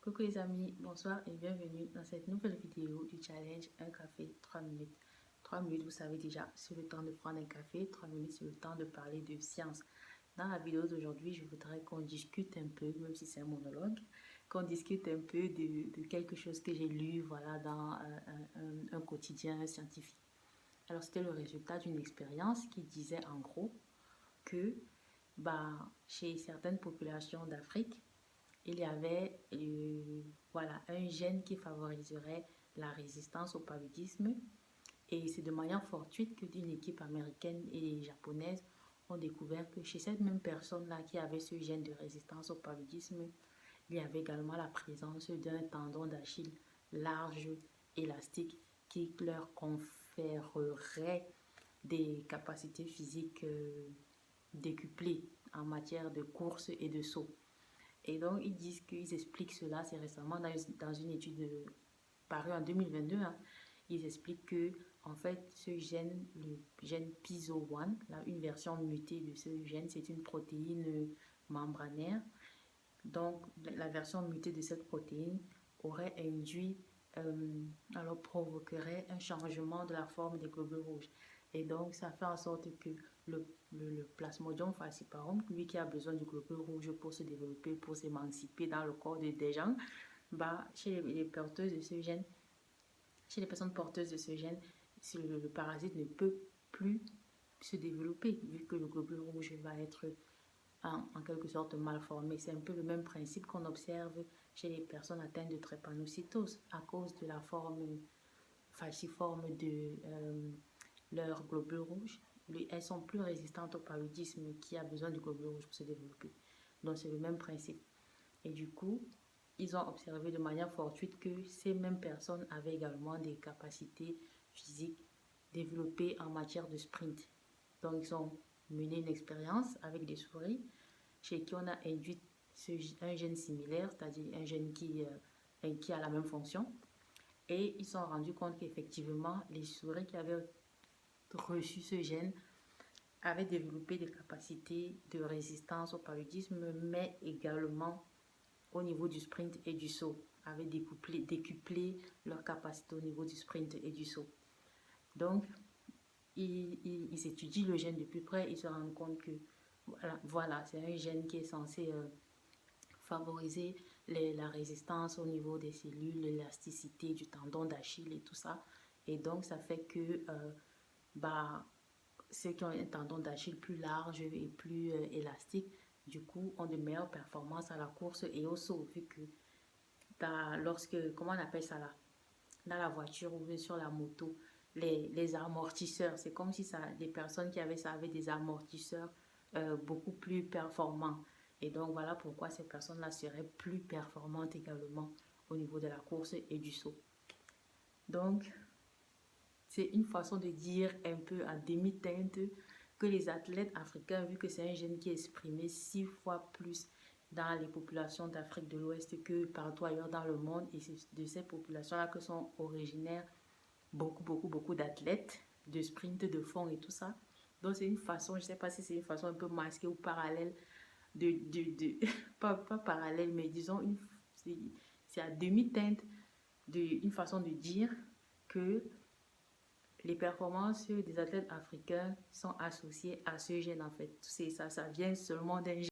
Coucou les amis, bonsoir et bienvenue dans cette nouvelle vidéo du challenge un café 3 minutes. 3 minutes, vous savez déjà, c'est le temps de prendre un café, 3 minutes, c'est le temps de parler de science. Dans la vidéo d'aujourd'hui, je voudrais qu'on discute un peu, même si c'est un monologue, qu'on discute un peu de quelque chose que j'ai lu voilà, dans un quotidien scientifique. Alors, c'était le résultat d'une expérience qui disait en gros que chez certaines populations d'Afrique, il y avait voilà, un gène qui favoriserait la résistance au paludisme. Et c'est de manière fortuite que d'une équipe américaine et japonaise ont découvert que chez cette même personne-là qui avait ce gène de résistance au paludisme, il y avait également la présence d'un tendon d'Achille large, élastique, qui leur conférerait des capacités physiques décuplées en matière de course et de saut. Et donc, ils expliquent cela, c'est récemment dans une étude parue en 2022. Ils expliquent que, en fait, ce gène, le gène PISO1, une version mutée de ce gène, c'est une protéine membranaire. Donc, la version mutée de cette protéine aurait induit, alors provoquerait un changement de la forme des globules rouges. Et donc, ça fait en sorte que le Plasmodium falciparum, lui qui a besoin du globule rouge pour se développer, pour s'émanciper dans le corps des gens, chez les porteuses de ce gène, chez les personnes porteuses de ce gène, le parasite ne peut plus se développer, vu que le globule rouge va être en quelque sorte mal formé. C'est un peu le même principe qu'on observe chez les personnes atteintes de drépanocytose à cause de la forme falciforme de leurs globules rouges. Elles sont plus résistantes au paludisme qui a besoin du globule rouge pour se développer. Donc c'est le même principe. Et du coup, ils ont observé de manière fortuite que ces mêmes personnes avaient également des capacités physiques développées en matière de sprint. Donc ils ont mené une expérience avec des souris chez qui on a induit un gène similaire, c'est-à-dire un gène qui a la même fonction. Et ils se sont rendus compte qu'effectivement, les souris qui avaient reçu ce gène avaient développé des capacités de résistance au paludisme, mais également au niveau du sprint et du saut, avaient décuplé leur capacité au niveau du sprint et du saut. Donc, ils étudient le gène de plus près, ils se rendent compte que voilà c'est un gène qui est censé favoriser la résistance au niveau des cellules, l'élasticité du tendon d'Achille et tout ça. Et donc, ça fait que ceux qui ont un tendon d'Achille plus large et plus élastique, du coup, ont de meilleures performances à la course et au saut, vu que comment on appelle ça là, dans la voiture ou sur la moto, les amortisseurs, c'est comme si les personnes qui avaient ça avaient des amortisseurs beaucoup plus performants. Et donc, voilà pourquoi ces personnes-là seraient plus performantes également au niveau de la course et du saut. Donc, c'est une façon de dire un peu à demi-teinte que les athlètes africains, vu que c'est un gène qui est exprimé 6 fois plus dans les populations d'Afrique de l'Ouest que partout ailleurs dans le monde, et c'est de ces populations-là que sont originaires beaucoup d'athlètes de sprint, de fond et tout ça. Donc c'est une façon, je ne sais pas si c'est une façon un peu masquée ou parallèle pas parallèle, mais disons c'est à demi-teinte une façon de dire que les performances des athlètes africains sont associées à ce gène en fait. Ça vient seulement d'un gène.